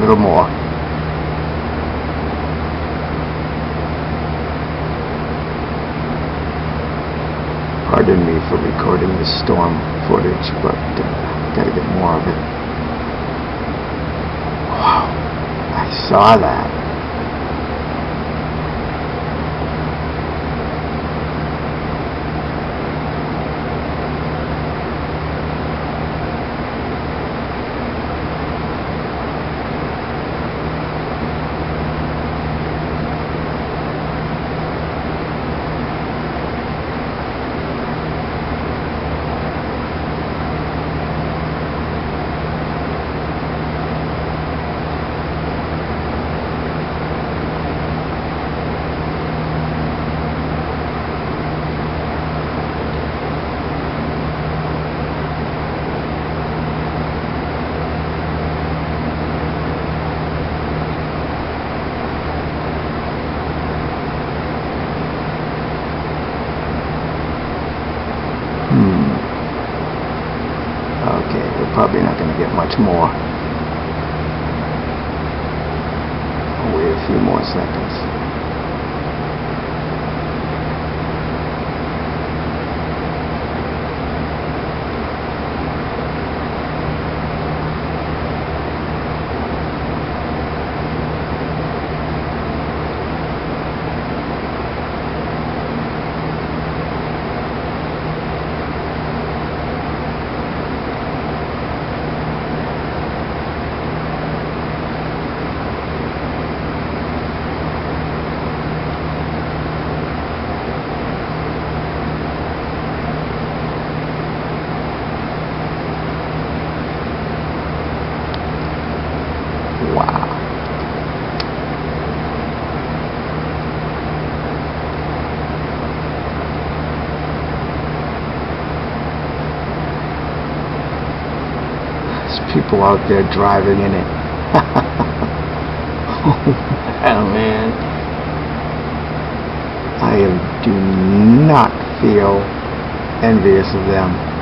little more. Pardon me for recording the storm footage, but gotta get more of it. Wow, I saw that. Okay, we're probably not going to get much more. I'll wait a few more seconds. Wow. There's people out there driving in it. Oh man. I do not feel envious of them.